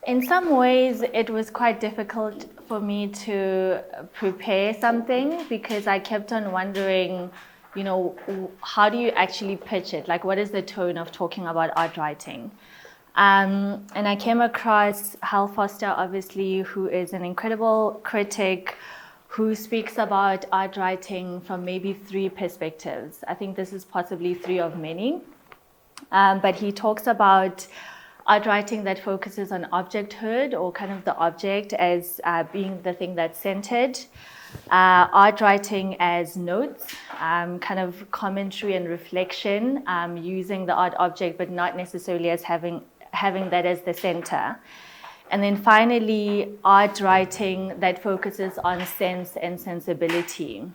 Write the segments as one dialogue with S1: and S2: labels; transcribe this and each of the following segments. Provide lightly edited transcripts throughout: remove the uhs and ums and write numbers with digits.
S1: In some ways, it was quite difficult for me to prepare something because I kept on wondering, how do you actually pitch it? Like, what is the tone of talking about art writing? And I came across Hal Foster, obviously, who is an incredible critic who speaks about art writing from maybe 3 perspectives. I think this is possibly 3 of many. But he talks about art writing that focuses on objecthood, or kind of the object as being the thing that's centered. Art writing as notes, kind of commentary and reflection, using the art object, but not necessarily as having that as the center. And then finally, art writing that focuses on sense and sensibility.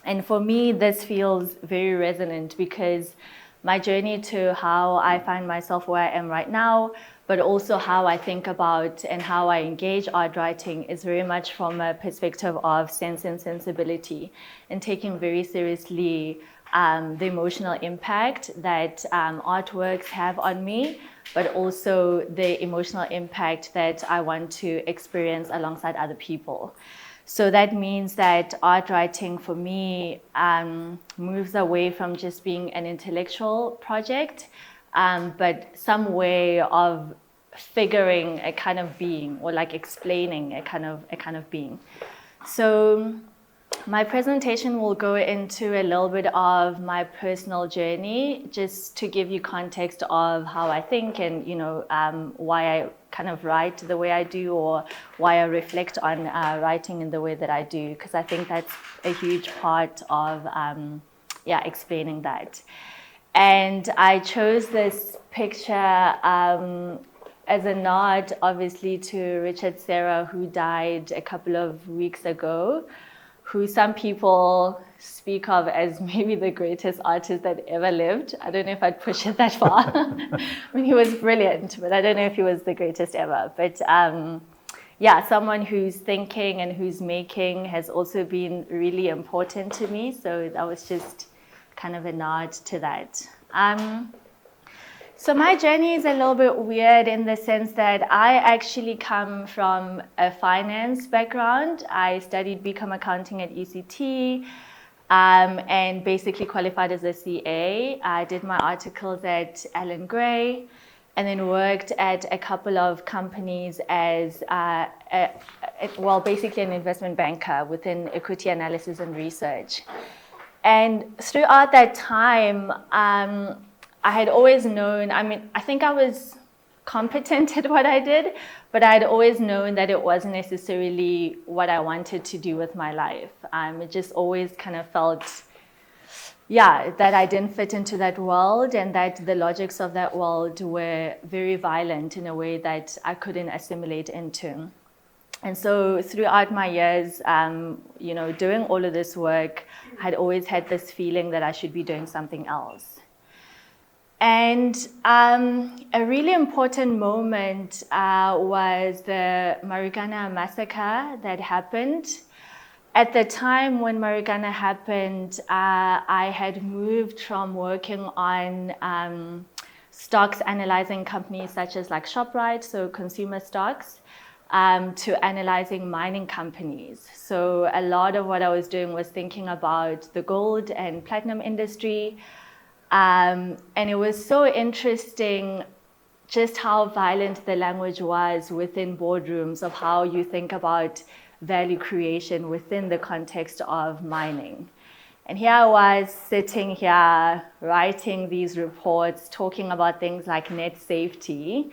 S1: And for me, this feels very resonant because my journey to how I find myself where I am right now, but also how I think about and how I engage art writing is very much from a perspective of sense and sensibility, and taking very seriously the emotional impact that artworks have on me, but also the emotional impact that I want to experience alongside other people. So that means that art writing for me moves away from just being an intellectual project, but some way of figuring a kind of being, or like explaining a kind of being. So my presentation will go into a little bit of my personal journey, just to give you context of how I think and why I kind of write the way I do, or why I reflect on writing in the way that I do, because I think that's a huge part of explaining that. And I chose this picture as a nod, obviously, to Richard Serra, who died a couple of weeks ago, who some people speak of as maybe the greatest artist that ever lived. I don't know if I'd push it that far. I mean, he was brilliant, but I don't know if he was the greatest ever. But someone who's thinking and who's making has also been really important to me. So that was just kind of a nod to that. So my journey is a little bit weird in the sense that I actually come from a finance background. I studied BCom accounting at UCT and basically qualified as a CA. I did my articles at Allen Gray, and then worked at a couple of companies as, basically an investment banker within equity analysis and research. And throughout that time, I had always known, I think I was competent at what I did, but I had always known that it wasn't necessarily what I wanted to do with my life. It just always kind of felt, that I didn't fit into that world, and that the logics of that world were very violent in a way that I couldn't assimilate into. And so throughout my years, doing all of this work, I had always had this feeling that I should be doing something else. And a really important moment was the Marikana massacre that happened. At the time when Marikana happened, I had moved from working on stocks analyzing companies such as like ShopRite, so consumer stocks, to analyzing mining companies. So a lot of what I was doing was thinking about the gold and platinum industry. And it was so interesting just how violent the language was within boardrooms of how you think about value creation within the context of mining. And here I was sitting here writing these reports, talking about things like net safety,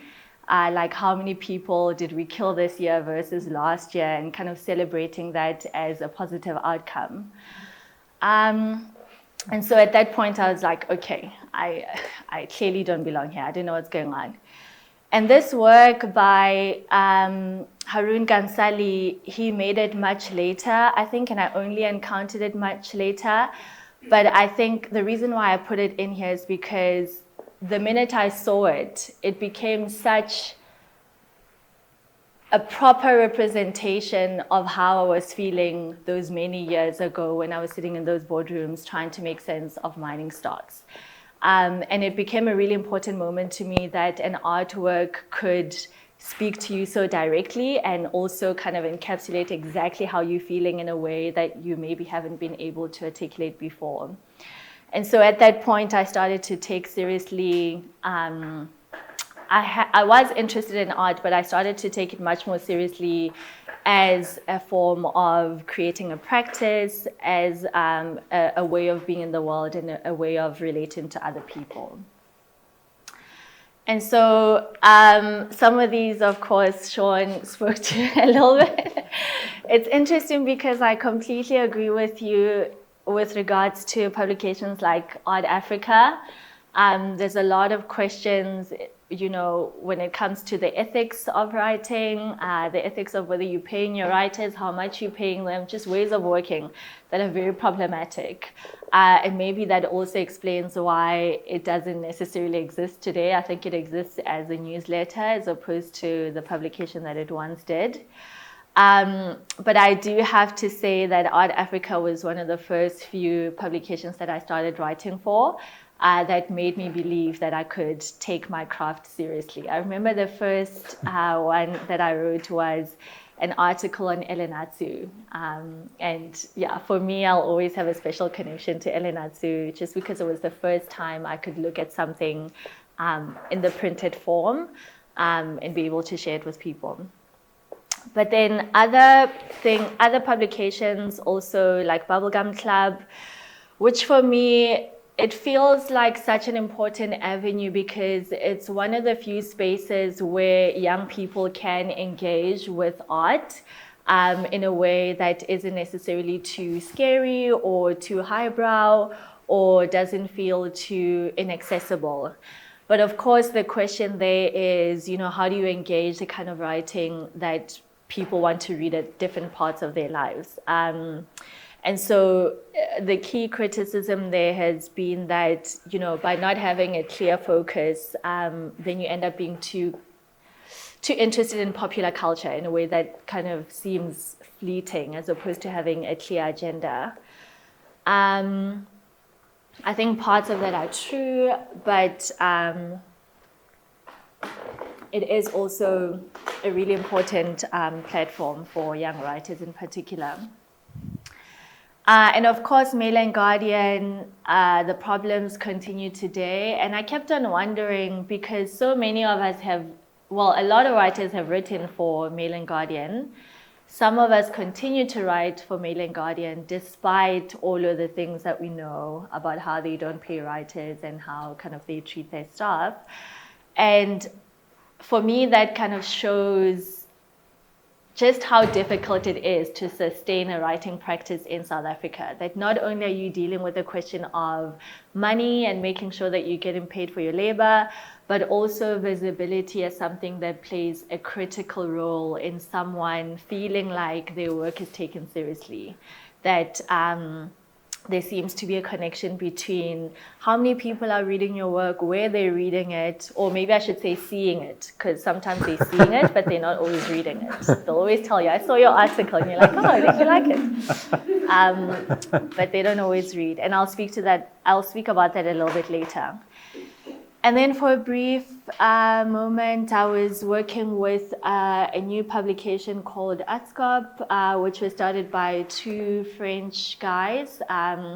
S1: like how many people did we kill this year versus last year, and kind of celebrating that as a positive outcome. And so at that point, I was like, okay, I clearly don't belong here. I don't know what's going on. And this work by Haroon Gansali, he made it much later, I think, and I only encountered it much later. But I think the reason why I put it in here is because the minute I saw it, it became such a proper representation of how I was feeling those many years ago when I was sitting in those boardrooms trying to make sense of mining stocks. And it became a really important moment to me that an artwork could speak to you so directly and also kind of encapsulate exactly how you're feeling in a way that you maybe haven't been able to articulate before. And so at that point, I started to take seriously, I was interested in art, but I started to take it much more seriously as a form of creating a practice, as a way of being in the world and a way of relating to other people. And so some of these, of course, Sean spoke to a little bit. It's interesting because I completely agree with you with regards to publications like Art Africa. There's a lot of questions, you know, when it comes to the ethics of writing, the ethics of whether you're paying your writers, how much you're paying them, just ways of working that are very problematic. And maybe that also explains why it doesn't necessarily exist today. I think it exists as a newsletter as opposed to the publication that it once did. But I do have to say that Art Africa was one of the first few publications that I started writing for that made me believe that I could take my craft seriously. I remember the first one that I wrote was an article on Elenatsu. And yeah, for me, I'll always have a special connection to Elenatsu just because it was the first time I could look at something in the printed form and be able to share it with people. But then other publications also like Bubblegum Club, which for me, it feels like such an important avenue because it's one of the few spaces where young people can engage with art in a way that isn't necessarily too scary or too highbrow or doesn't feel too inaccessible. But of course, the question there is, you know, how do you engage the kind of writing that people want to read at different parts of their lives? And so the key criticism there has been that, you know, by not having a clear focus, then you end up being too interested in popular culture in a way that kind of seems fleeting as opposed to having a clear agenda. I think parts of that are true, but it is also a really important platform for young writers in particular. And of course, Mail and Guardian, the problems continue today. And I kept on wondering because so many of us have, well, a lot of writers have written for Mail and Guardian. Some of us continue to write for Mail and Guardian despite all of the things that we know about how they don't pay writers and how kind of they treat their staff. And for me, that kind of shows just how difficult it is to sustain a writing practice in South Africa. That not only are you dealing with the question of money and making sure that you're getting paid for your labor, but also visibility as something that plays a critical role in someone feeling like their work is taken seriously. That there seems to be a connection between how many people are reading your work, where they're reading it, or maybe I should say seeing it, because sometimes they're seeing it, but they're not always reading it. They'll always tell you, I saw your article, and you're like, oh, did you like it? But they don't always read. And I'll speak about that a little bit later. And then for a brief moment, I was working with a new publication called Nkgopoleng, which was started by two French guys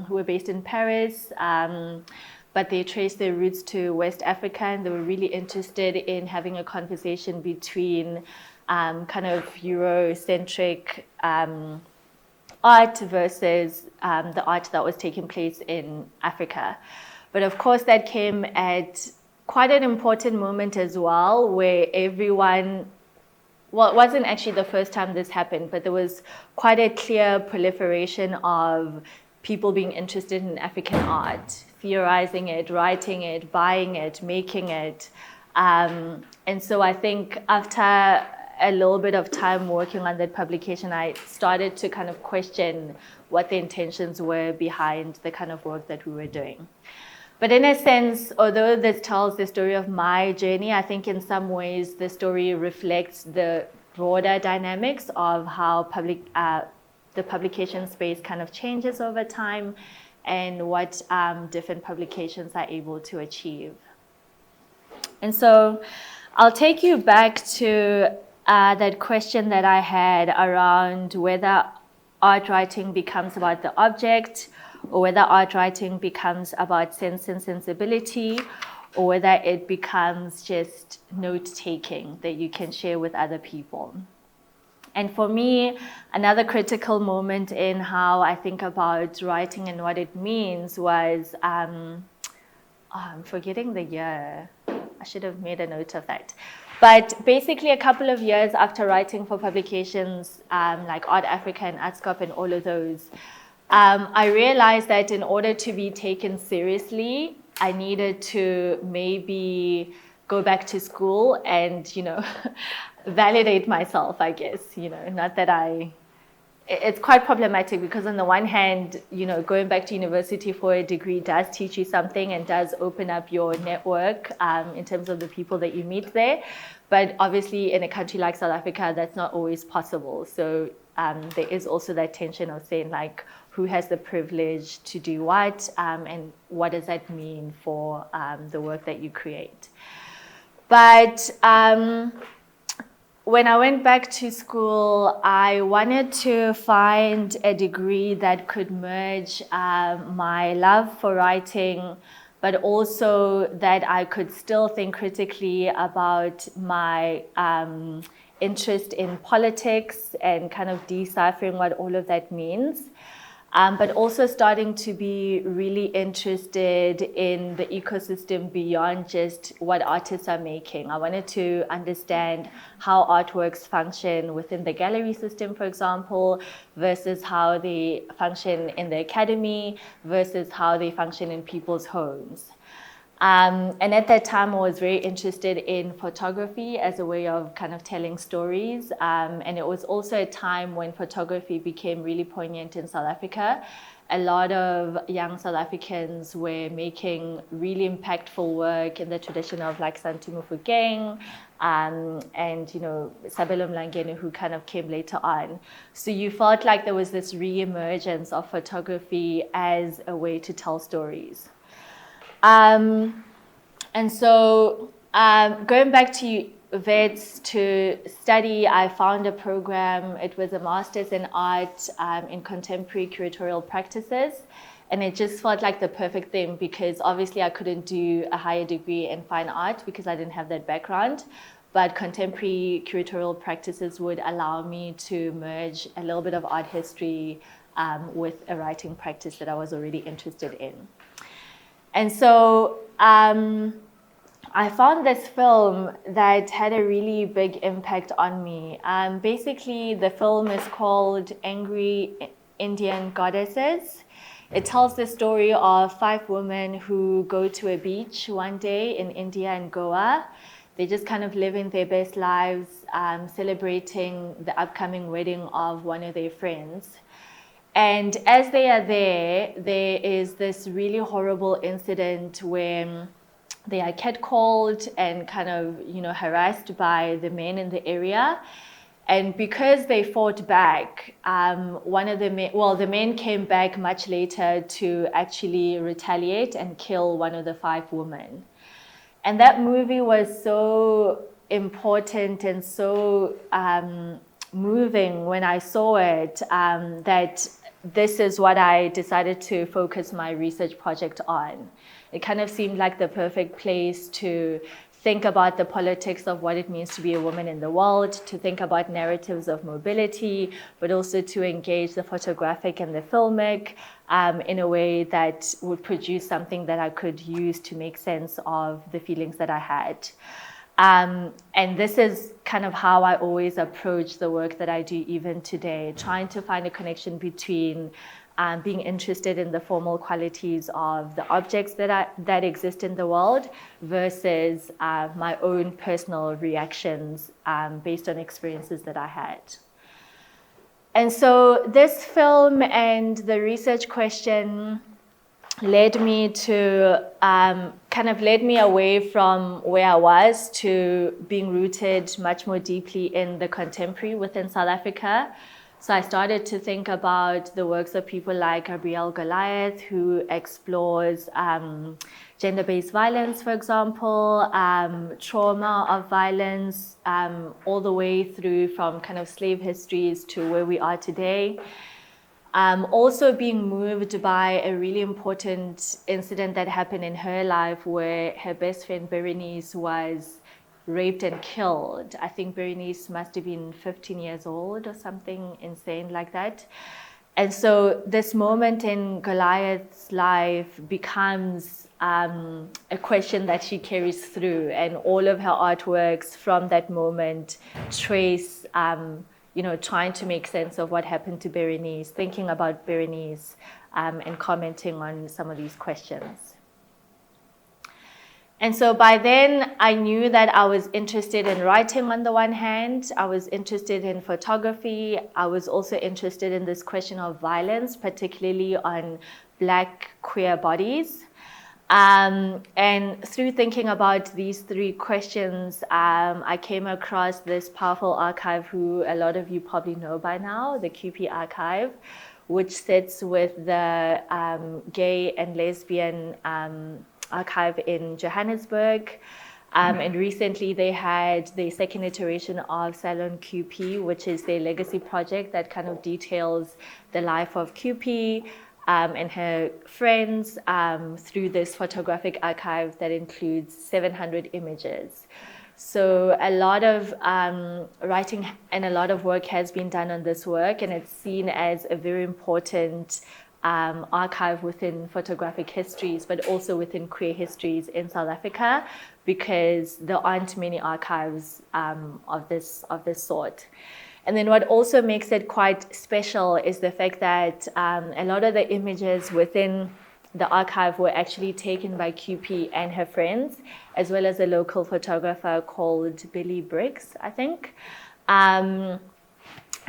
S1: who were based in Paris, but they traced their roots to West Africa, and they were really interested in having a conversation between kind of Eurocentric art versus the art that was taking place in Africa. But of course, that came at quite an important moment as well, where everyone, well, it wasn't actually the first time this happened, but there was quite a clear proliferation of people being interested in African art, theorizing it, writing it, buying it, making it. And so I think after a little bit of time working on that publication, I started to kind of question what the intentions were behind the kind of work that we were doing. But in a sense, although this tells the story of my journey, I think in some ways the story reflects the broader dynamics of how the publication space kind of changes over time and what different publications are able to achieve. And so I'll take you back to that question that I had around whether art writing becomes about the object, or whether art writing becomes about sense and sensibility, or whether it becomes just note-taking that you can share with other people. And for me, another critical moment in how I think about writing and what it means was, I'm forgetting the year. I should have made a note of that. But basically a couple of years after writing for publications like Art Africa and Artscope and all of those, I realized that in order to be taken seriously, I needed to maybe go back to school and, validate myself, I guess, not that it's quite problematic because on the one hand, going back to university for a degree does teach you something and does open up your network in terms of the people that you meet there. But obviously in a country like South Africa, that's not always possible. So there is also that tension of saying like, who has the privilege to do what, and what does that mean for the work that you create. But when I went back to school, I wanted to find a degree that could merge my love for writing, but also that I could still think critically about my interest in politics and kind of deciphering what all of that means. But also starting to be really interested in the ecosystem beyond just what artists are making. I wanted to understand how artworks function within the gallery system, for example, versus how they function in the academy, versus how they function in people's homes. And at that time, I was very interested in photography as a way of kind of telling stories. And it was also a time when photography became really poignant in South Africa. A lot of young South Africans were making really impactful work in the tradition of like Santu Mofokeng, and Sabelo Mlangeni, who kind of came later on. So you felt like there was this re-emergence of photography as a way to tell stories. And so going back to VETS to study, I found a program. It was a master's in art in contemporary curatorial practices. And it just felt like the perfect thing because obviously I couldn't do a higher degree in fine art because I didn't have that background. But contemporary curatorial practices would allow me to merge a little bit of art history with a writing practice that I was already interested in. And so I found this film that had a really big impact on me. Basically, the film is called Angry Indian Goddesses. It tells the story of 5 women who go to a beach one day in India and Goa. They just kind of living their best lives, celebrating the upcoming wedding of one of their friends. And as they are there is this really horrible incident where they are catcalled and kind of, harassed by the men in the area. And because they fought back, the men came back much later to actually retaliate and kill one of the 5 women. And that movie was so important and so moving when I saw it that this is what I decided to focus my research project on. It kind of seemed like the perfect place to think about the politics of what it means to be a woman in the world, to think about narratives of mobility, but also to engage the photographic and the filmic in a way that would produce something that I could use to make sense of the feelings that I had. And this is kind of how I always approach the work that I do even today, trying to find a connection between being interested in the formal qualities of the objects that exist in the world versus my own personal reactions based on experiences that I had. And so this film and the research question led me away from where I was to being rooted much more deeply in the contemporary within South Africa. So I started to think about the works of people like Gabrielle Goliath, who explores gender-based violence, for example, trauma of violence, all the way through from kind of slave histories to where we are today. Also being moved by a really important incident that happened in her life where her best friend Berenice was raped and killed. I think Berenice must have been 15 years old or something insane like that. And so this moment in Goliath's life becomes a question that she carries through, and all of her artworks from that moment trace trying to make sense of what happened to Berenice, thinking about Berenice, and commenting on some of these questions. And so by then, I knew that I was interested in writing on the one hand. I was interested in photography. I was also interested in this question of violence, particularly on Black queer bodies. And through thinking about these three questions, I came across this powerful archive who a lot of you probably know by now, the QP archive, which sits with the gay and lesbian archive in Johannesburg. And recently they had the second iteration of Salon QP, which is their legacy project that kind of details the life of QP and her friends through this photographic archive that includes 700 images. So a lot of writing and a lot of work has been done on this work, and it's seen as a very important archive within photographic histories, but also within queer histories in South Africa, because there aren't many archives of this sort. And then what also makes it quite special is the fact that a lot of the images within the archive were actually taken by QP and her friends, as well as a local photographer called Billy Briggs, I think.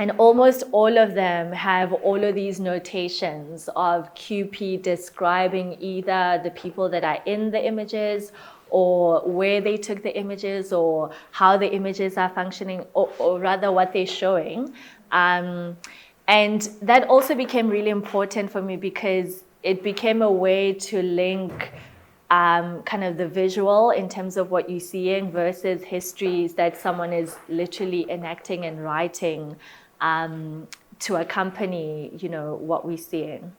S1: And almost all of them have all of these notations of QP describing either the people that are in the images, or where they took the images, or how the images are functioning, or rather what they're showing. And that also became really important for me because it became a way to link kind of the visual in terms of what you're seeing versus histories that someone is literally enacting and writing to accompany, what we're seeing.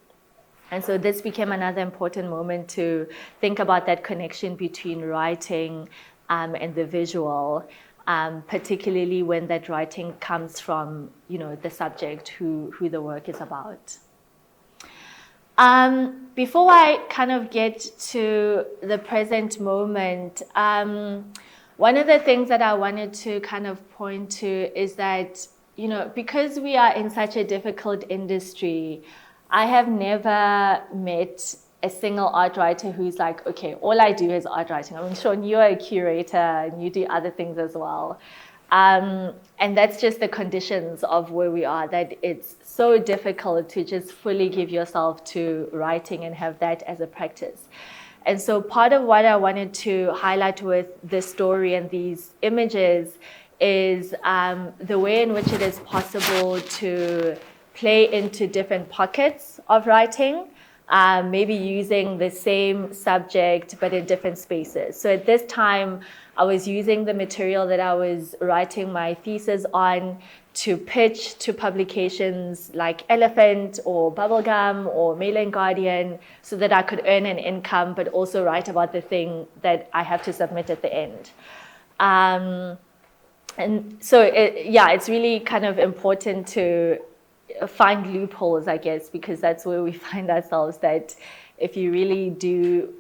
S1: And so this became another important moment to think about that connection between writing and the visual, particularly when that writing comes from, the subject who the work is about. Before I kind of get to the present moment, one of the things that I wanted to kind of point to is that, because we are in such a difficult industry, I have never met a single art writer who's like, okay, all I do is art writing. I mean, Sean, you're a curator and you do other things as well. And that's just the conditions of where we are, that it's so difficult to just fully give yourself to writing and have that as a practice. And so part of what I wanted to highlight with this story and these images is the way in which it is possible to play into different pockets of writing, maybe using the same subject but in different spaces. So at this time, I was using the material that I was writing my thesis on to pitch to publications like Elephant or Bubblegum or Mail and Guardian so that I could earn an income but also write about the thing that I have to submit at the end. And so, it's really kind of important to find loopholes, I guess, because that's where we find ourselves, that if you really do,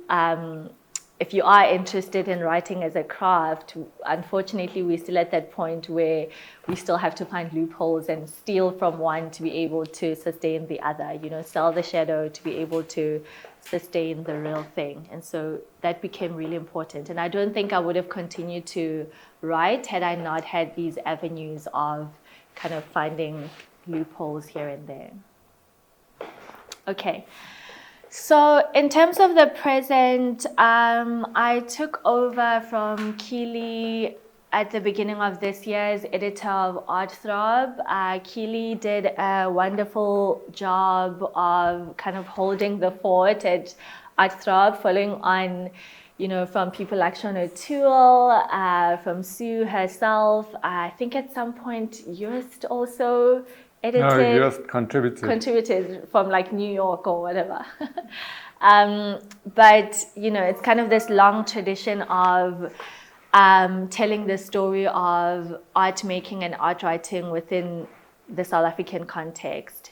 S1: if you are interested in writing as a craft, unfortunately, we're still at that point where we still have to find loopholes and steal from one to be able to sustain the other, sell the shadow to be able to sustain the real thing. And so that became really important. And I don't think I would have continued to write had I not had these avenues of kind of finding loopholes here and there. Okay. So in terms of the present, I took over from Keely at the beginning of this year as editor of Artthrob. Keely did a wonderful job of kind of holding the fort at Artthrob, following on, from people like Sean O'Toole, from Sue herself. I think at some point Yost also edited.
S2: No, Yost contributed
S1: from like New York or whatever. But it's kind of this long tradition of telling the story of art making and art writing within the South African context.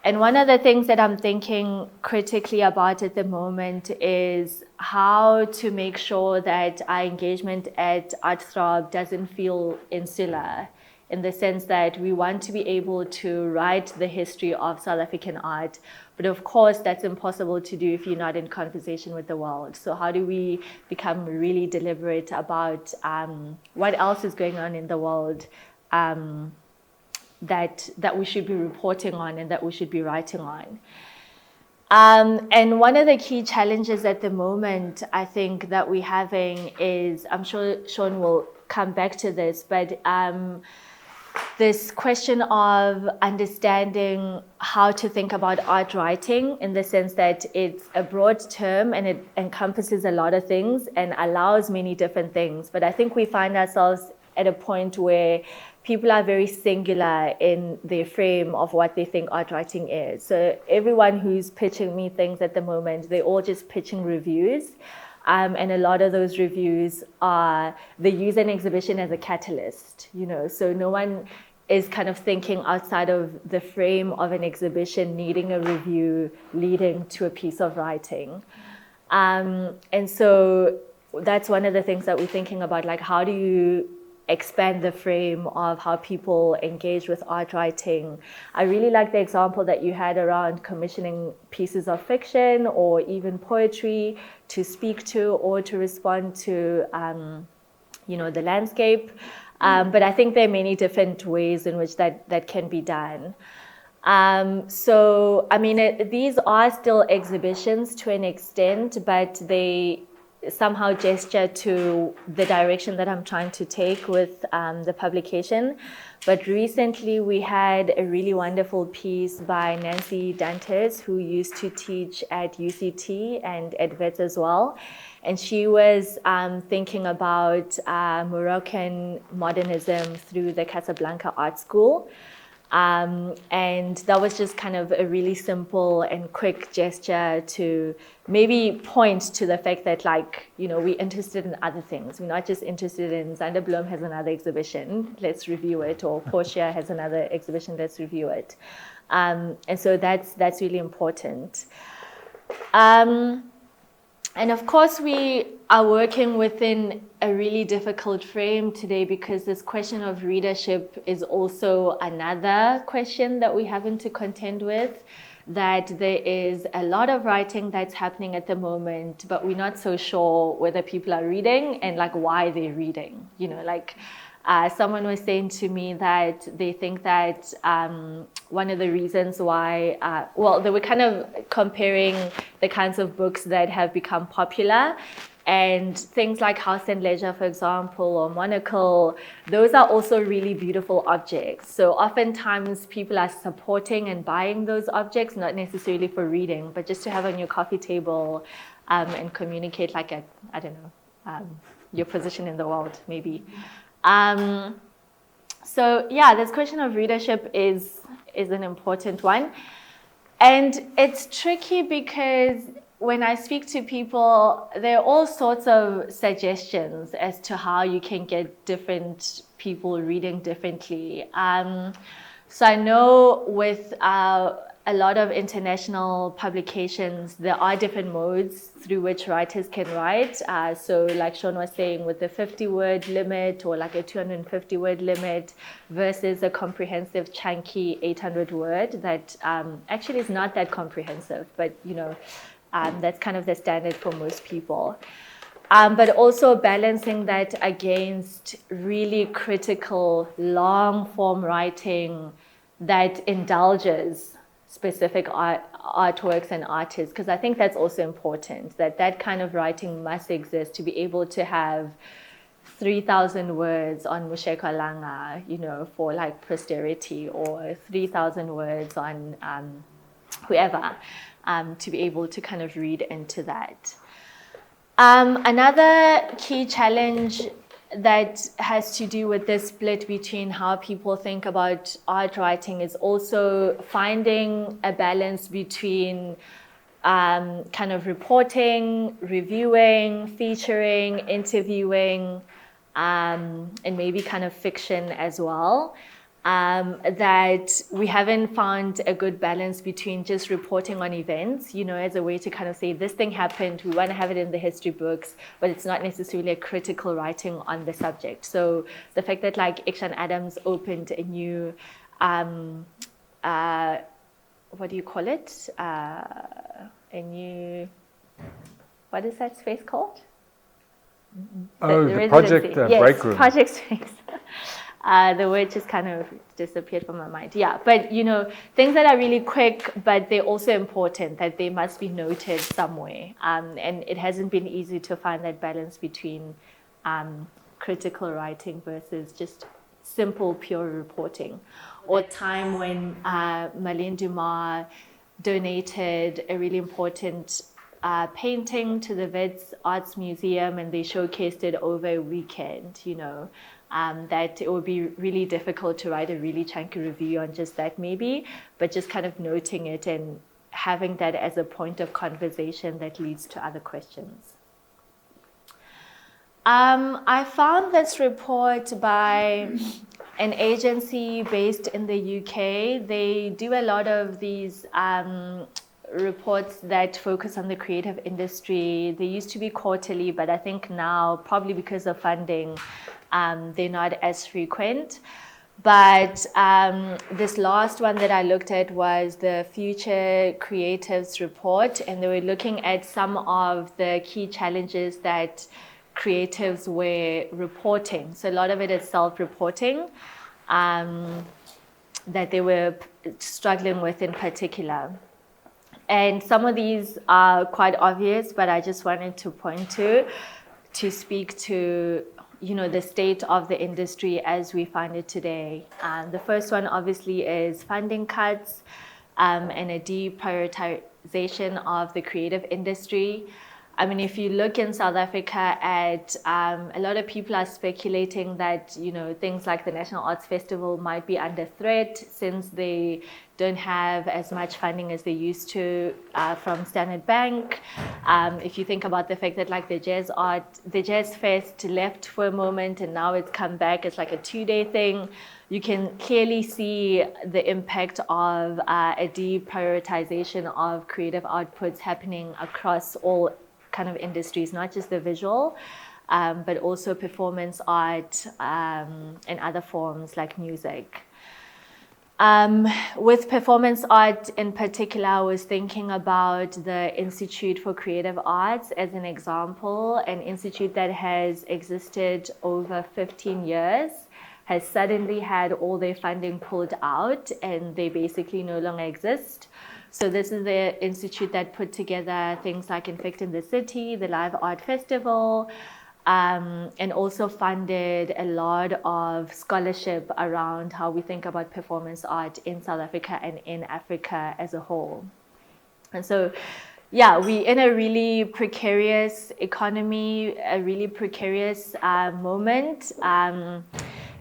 S1: And one of the things that I'm thinking critically about at the moment is how to make sure that our engagement at Artthrob doesn't feel insular, in the sense that we want to be able to write the history of South African art. But of course, that's impossible to do if you're not in conversation with the world. So how do we become really deliberate about what else is going on in the world that we should be reporting on and that we should be writing on? And one of the key challenges at the moment, I think, that we're having is, I'm sure Sean will come back to this, but this question of understanding how to think about art writing, in the sense that it's a broad term and it encompasses a lot of things and allows many different things. But I think we find ourselves at a point where people are very singular in their frame of what they think art writing is. So everyone who's pitching me things at the moment, they're all just pitching reviews. And a lot of those reviews they use an exhibition as a catalyst, so no one is kind of thinking outside of the frame of an exhibition needing a review leading to a piece of writing. And so that's one of the things that we're thinking about, like, how do you expand the frame of how people engage with art writing? I really like the example that you had around commissioning pieces of fiction or even poetry to speak to or to respond to, the landscape. But I think there are many different ways in which that can be done. So, I mean, these are still exhibitions to an extent, but they somehow gesture to the direction that I'm trying to take with the publication. But recently we had a really wonderful piece by Nancy Dantes, who used to teach at UCT and at Wits as well. And she was thinking about Moroccan modernism through the Casablanca Art School. And that was just kind of a really simple and quick gesture to maybe point to the fact that, we're interested in other things. We're not just interested in Zander Bloem has another exhibition, let's review it, or Portia has another exhibition, let's review it. And so that's really important. And of course, we are working within a really difficult frame today, because this question of readership is also another question that we having to contend with, that there is a lot of writing that's happening at the moment, but we're not so sure whether people are reading and why they're reading. Someone was saying to me that they think that one of the reasons why, they were kind of comparing the kinds of books that have become popular, and things like House and Leisure, for example, or Monocle, those are also really beautiful objects. So oftentimes people are supporting and buying those objects, not necessarily for reading, but just to have on your coffee table and communicate your position in the world, maybe. So yeah, this question of readership is an important one. And it's tricky because when I speak to people, there are all sorts of suggestions as to how you can get different people reading differently. So I know with a lot of international publications, there are different modes through which writers can write. So like Sean was saying, with the 50-word limit or like a 250-word limit versus a comprehensive, chunky 800-word that actually is not that comprehensive, but that's kind of the standard for most people. But also balancing that against really critical long-form writing that indulges specific artworks and artists, because I think that's also important, that kind of writing must exist to be able to have 3,000 words on Mushekalanga, you know, for like posterity, or 3,000 words on whoever, to be able to kind of read into that. Another key challenge that has to do with this split between how people think about art writing is also finding a balance between kind of reporting, reviewing, featuring, interviewing, and maybe kind of fiction as well. That we haven't found a good balance between just reporting on events, you know, as a way to kind of say this thing happened, we want to have it in the history books, but it's not necessarily a critical writing on the subject. So the fact that like Ikshan Adams opened a new, what do you call it? A new, what is that space called?
S2: Oh, the project Breakroom.
S1: Project space. The word just kind of disappeared from my mind. Yeah, but you know, things that are really quick, but they're also important, that they must be noted somewhere. And it hasn't been easy to find that balance between critical writing versus just simple, pure reporting. Or time when Marlene Dumas donated a really important painting to the Wits Arts Museum, and they showcased it over a weekend, you know. That it would be really difficult to write a really chunky review on just that maybe, but just kind of noting it and having that as a point of conversation that leads to other questions. I found this report by an agency based in the UK. They do a lot of these reports that focus on the creative industry. They used to be quarterly, but I think now, probably because of funding, they're not as frequent. But this last one that I looked at was the Future Creatives Report, and they were looking at some of the key challenges that creatives were reporting. So a lot of it is self-reporting that they were struggling with in particular. And some of these are quite obvious, but I just wanted to point to speak to, you know, the state of the industry as we find it today. The first one obviously is funding cuts and a deprioritization of the creative industry. I mean, if you look in South Africa at, a lot of people are speculating that, you know, things like the National Arts Festival might be under threat since they don't have as much funding as they used to from Standard Bank. If you think about the fact that like the Jazz Fest left for a moment and now it's come back, it's like a 2-day thing. You can clearly see the impact of a deprioritization of creative outputs happening across all kind of industries, not just the visual, but also performance art and other forms like music. With performance art in particular, I was thinking about the Institute for Creative Arts as an example, an institute that has existed over 15 years, has suddenly had all their funding pulled out, and they basically no longer exist. So this is the institute that put together things like Infect in the City, the Live Art Festival, and also funded a lot of scholarship around how we think about performance art in South Africa and in Africa as a whole. And so, yeah, we're in a really precarious economy, a really precarious moment.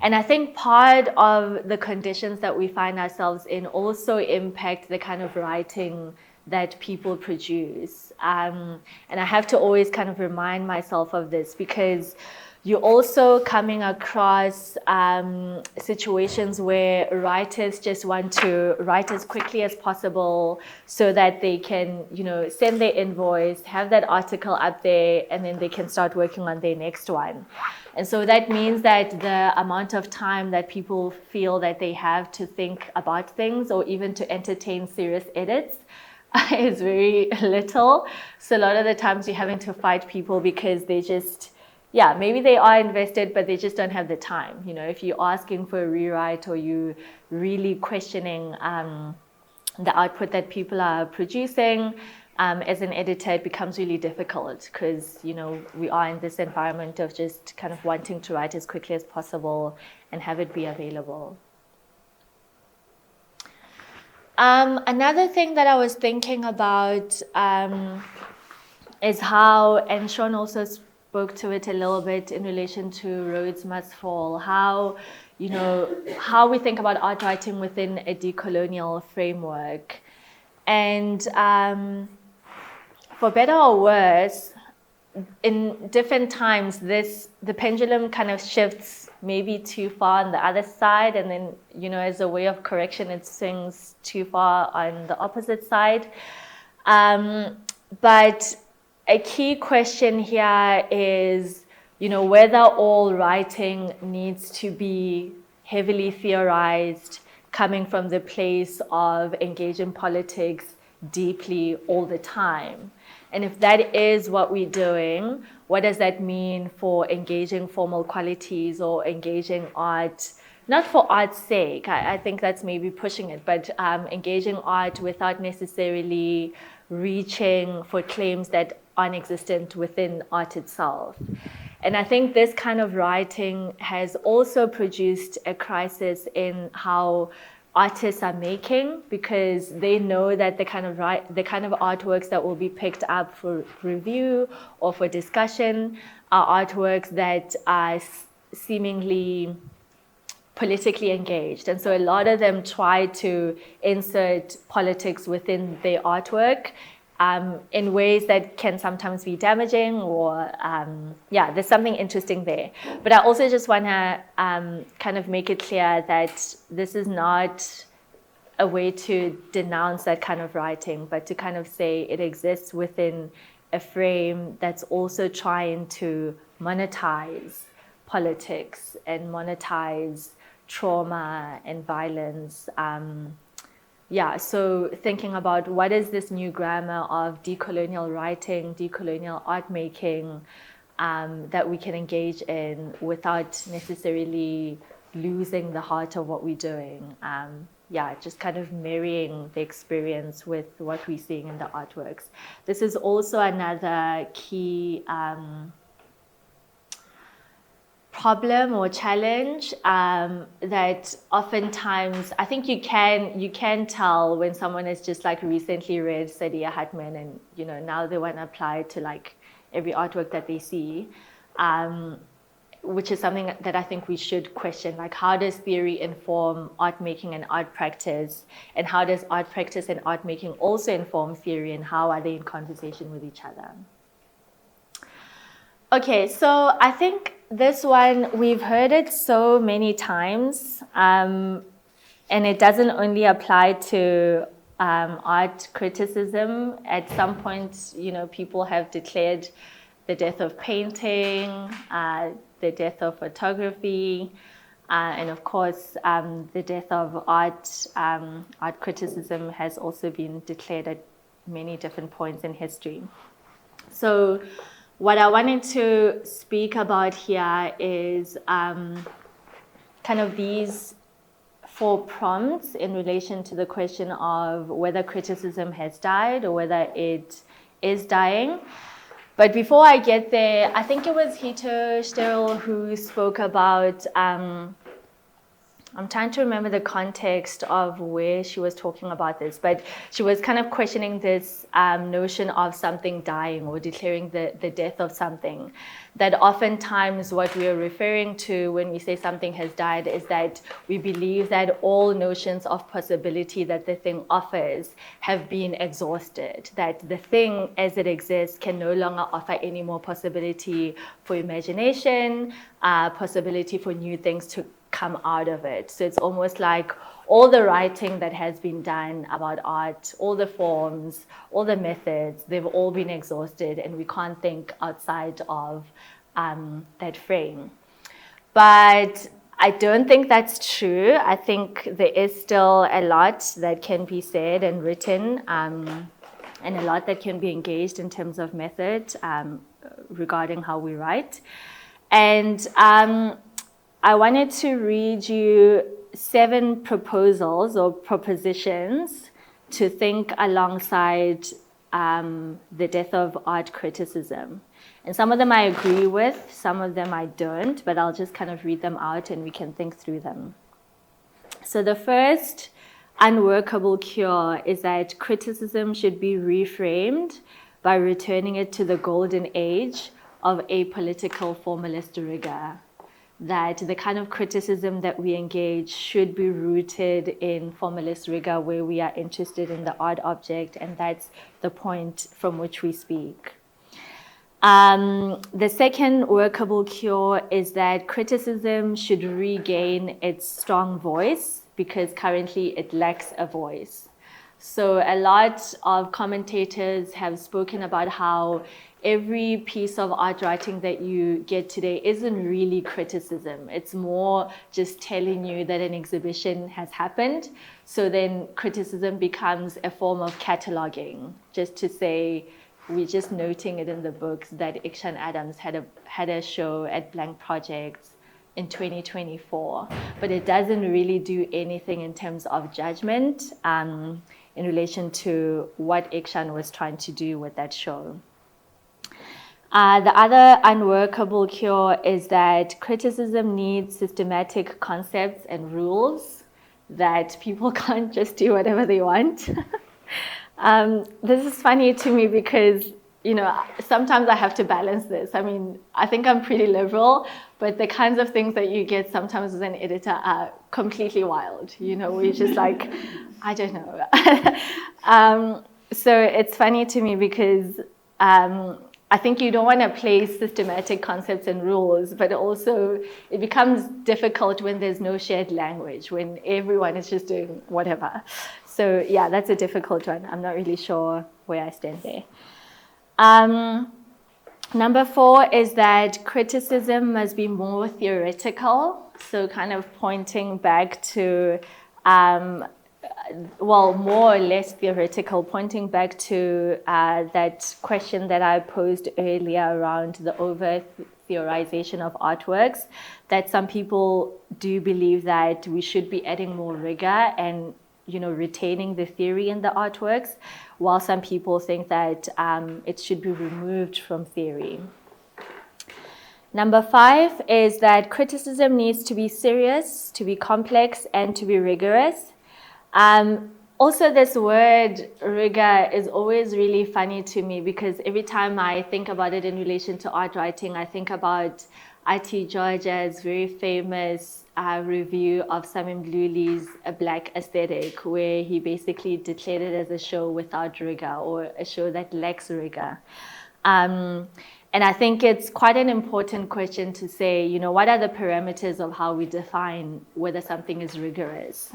S1: And I think part of the conditions that we find ourselves in also impact the kind of writing that people produce. And I have to always kind of remind myself of this, because you're also coming across situations where writers just want to write as quickly as possible so that they can, you know, send their invoice, have that article up there, and then they can start working on their next one. And so that means that the amount of time that people feel that they have to think about things or even to entertain serious edits is very little. So a lot of the times you're having to fight people because they just, yeah, maybe they are invested, but they just don't have the time. You know, if you're asking for a rewrite or you really questioning the output that people are producing, as an editor, it becomes really difficult because, you know, we are in this environment of just kind of wanting to write as quickly as possible and have it be available. Another thing that I was thinking about is how, and Sean also spoke to it a little bit in relation to Roads Must Fall, how, you know, how we think about art writing within a decolonial framework. And for better or worse, in different times, the pendulum kind of shifts maybe too far on the other side, and then, you know, as a way of correction, it swings too far on the opposite side. But a key question here is, you know, whether all writing needs to be heavily theorized, coming from the place of engaging politics deeply all the time. And if that is what we're doing, what does that mean for engaging formal qualities or engaging art, not for art's sake, I think that's maybe pushing it, but engaging art without necessarily reaching for claims that aren't existent within art itself. And I think this kind of writing has also produced a crisis in how artists are making, because they know that the kind of artworks that will be picked up for review or for discussion are artworks that are seemingly politically engaged. And so a lot of them try to insert politics within their artwork in ways that can sometimes be damaging, or there's something interesting there. But I also just want to kind of make it clear that this is not a way to denounce that kind of writing, but to kind of say it exists within a frame that's also trying to monetize politics and monetize trauma and violence. So thinking about what is this new grammar of decolonial writing, decolonial art making that we can engage in without necessarily losing the heart of what we're doing. Just kind of marrying the experience with what we're seeing in the artworks. This is also another key problem or challenge that oftentimes I think you can tell when someone has just like recently read Saidiya Hartman, and you know now they want to apply it to like every artwork that they see, which is something that I think we should question. Like, how does theory inform art making and art practice, and how does art practice and art making also inform theory, and how are they in conversation with each other? Okay, so I think this one, we've heard it so many times, and it doesn't only apply to art criticism. At some point, you know, people have declared the death of painting, the death of photography, and of course, the death of art. Art criticism has also been declared at many different points in history. So what I wanted to speak about here is kind of these 4 prompts in relation to the question of whether criticism has died or whether it is dying. But before I get there, I think it was Hito Sterl who spoke about, I'm trying to remember the context of where she was talking about this, but she was kind of questioning this notion of something dying or declaring the death of something. That oftentimes what we are referring to when we say something has died is that we believe that all notions of possibility that the thing offers have been exhausted, that the thing as it exists can no longer offer any more possibility for imagination, possibility for new things to come out of it. So it's almost like all the writing that has been done about art, all the forms, all the methods, they've all been exhausted, and we can't think outside of that frame. But I don't think that's true. I think there is still a lot that can be said and written, and a lot that can be engaged in terms of method regarding how we write. And I wanted to read you 7 proposals or propositions to think alongside the death of art criticism. And some of them I agree with, some of them I don't, but I'll just kind of read them out and we can think through them. So the first unworkable cure is that criticism should be reframed by returning it to the golden age of apolitical formalist rigor. That the kind of criticism that we engage should be rooted in formalist rigor where we are interested in the art object, and that's the point from which we speak. The second workable cure is that criticism should regain its strong voice because currently it lacks a voice. So a lot of commentators have spoken about how every piece of art writing that you get today isn't really criticism. It's more just telling you that an exhibition has happened. So then criticism becomes a form of cataloging, just to say, we're just noting it in the books that Ikshan Adams had a show at Blank Projects in 2024, but it doesn't really do anything in terms of judgment in relation to what Ikshan was trying to do with that show. The other unworkable cure is that criticism needs systematic concepts and rules, that people can't just do whatever they want. This is funny to me because, sometimes I have to balance this. I mean, I think I'm pretty liberal, but the kinds of things that you get sometimes as an editor are completely wild. We're just like, I don't know. So it's funny to me because I think you don't want to place systematic concepts and rules, but also it becomes difficult when there's no shared language, when everyone is just doing whatever. So yeah, that's a difficult one. I'm not really sure where I stand there. Number 4 is that criticism must be more theoretical. So kind of pointing back to, more or less theoretical, pointing back to that question that I posed earlier around the over-theorization of artworks, that some people do believe that we should be adding more rigor and retaining the theory in the artworks, while some people think that it should be removed from theory. Number 5 is that criticism needs to be serious, to be complex, and to be rigorous. Also, this word rigor is always really funny to me because every time I think about it in relation to art writing, I think about I.T. Georgia's very famous review of Samim Mdluli's A Black Aesthetic, where he basically declared it as a show without rigor or a show that lacks rigor. And I think it's quite an important question to say, what are the parameters of how we define whether something is rigorous?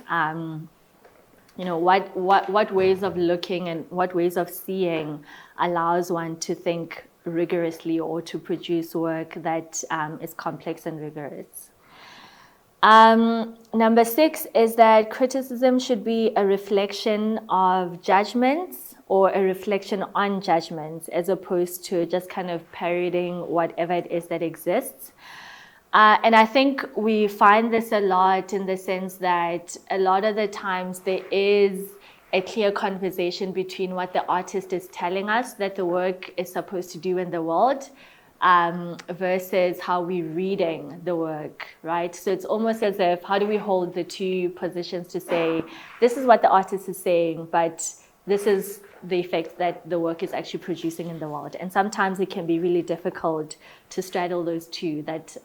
S1: What ways of looking and what ways of seeing allows one to think rigorously or to produce work that is complex and rigorous. Number 6 is that criticism should be a reflection of judgments or a reflection on judgments, as opposed to just kind of parodying whatever it is that exists. And I think we find this a lot in the sense that a lot of the times there is a clear conversation between what the artist is telling us that the work is supposed to do in the world versus how we're reading the work, right? So it's almost as if, how do we hold the two positions to say, this is what the artist is saying, but this is the effect that the work is actually producing in the world. And sometimes it can be really difficult to straddle those two, that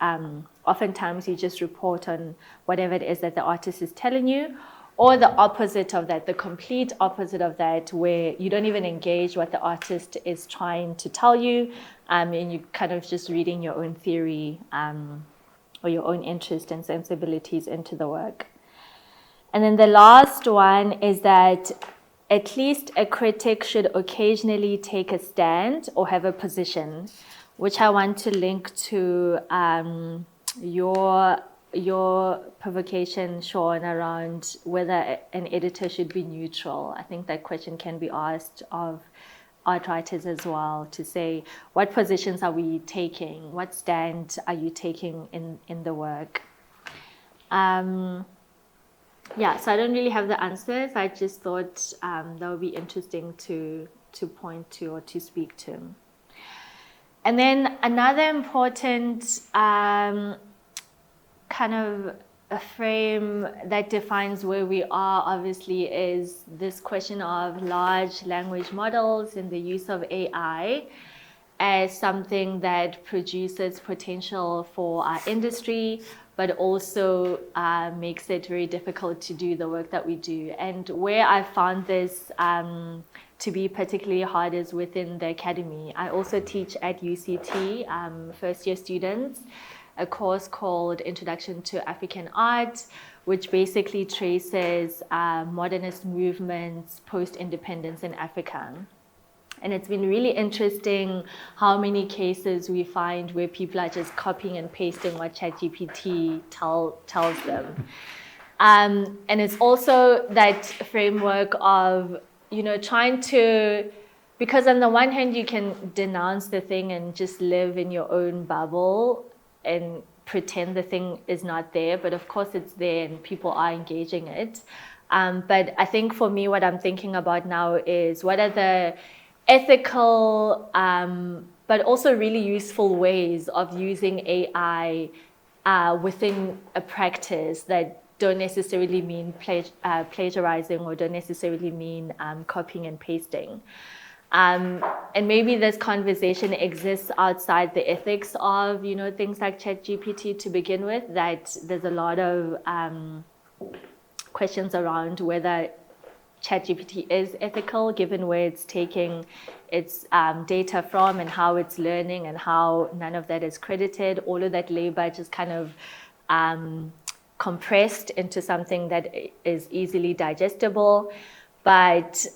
S1: oftentimes you just report on whatever it is that the artist is telling you, or the opposite of that, the complete opposite of that, where you don't even engage what the artist is trying to tell you, and you kind of just reading your own theory or your own interest and sensibilities into the work. And then the last one is that at least a critic should occasionally take a stand or have a position, which I want to link to your provocation, Sean, around whether an editor should be neutral. I think that question can be asked of art writers as well, to say, what positions are we taking? What stand are you taking in the work? Yeah, so I don't really have the answers. I just thought that would be interesting to to point to or to speak to. And then another important kind of a frame that defines where we are, obviously, is this question of large language models and the use of AI as something that produces potential for our industry, but also makes it very difficult to do the work that we do. And where I found this to be particularly hard is within the academy. I also teach at UCT, first-year students, a course called Introduction to African Art, which basically traces modernist movements post-independence in Africa. And it's been really interesting how many cases we find where people are just copying and pasting what ChatGPT tells them. And it's also that framework of, trying to, because on the one hand, you can denounce the thing and just live in your own bubble and pretend the thing is not there, but of course it's there and people are engaging it. But I think for me, what I'm thinking about now is what are the ethical, but also really useful ways of using AI within a practice that don't necessarily mean plagiarizing or don't necessarily mean copying and pasting. And maybe this conversation exists outside the ethics of, things like ChatGPT to begin with, that there's a lot of questions around whether ChatGPT is ethical, given where it's taking its data from and how it's learning and how none of that is credited. All of that labor just kind of compressed into something that is easily digestible. But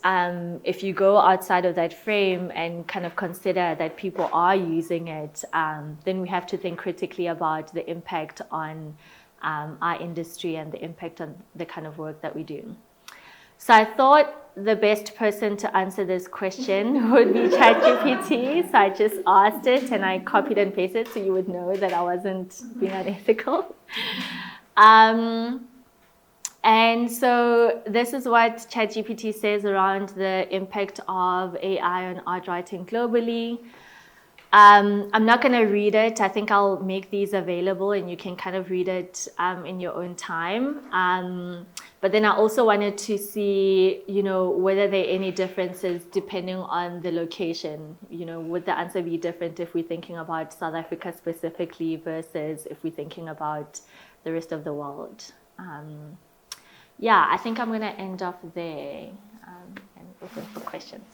S1: if you go outside of that frame and kind of consider that people are using it, then we have to think critically about the impact on our industry and the impact on the kind of work that we do. So I thought the best person to answer this question would be ChatGPT. So I just asked it and I copied and pasted so you would know that I wasn't being unethical. And so this is what ChatGPT says around the impact of AI on art writing globally. I'm not going to read it. I think I'll make these available and you can kind of read it in your own time. But then I also wanted to see, whether there are any differences depending on the location. Would the answer be different if we're thinking about South Africa specifically versus if we're thinking about the rest of the world? I think I'm going to end off there and open for questions.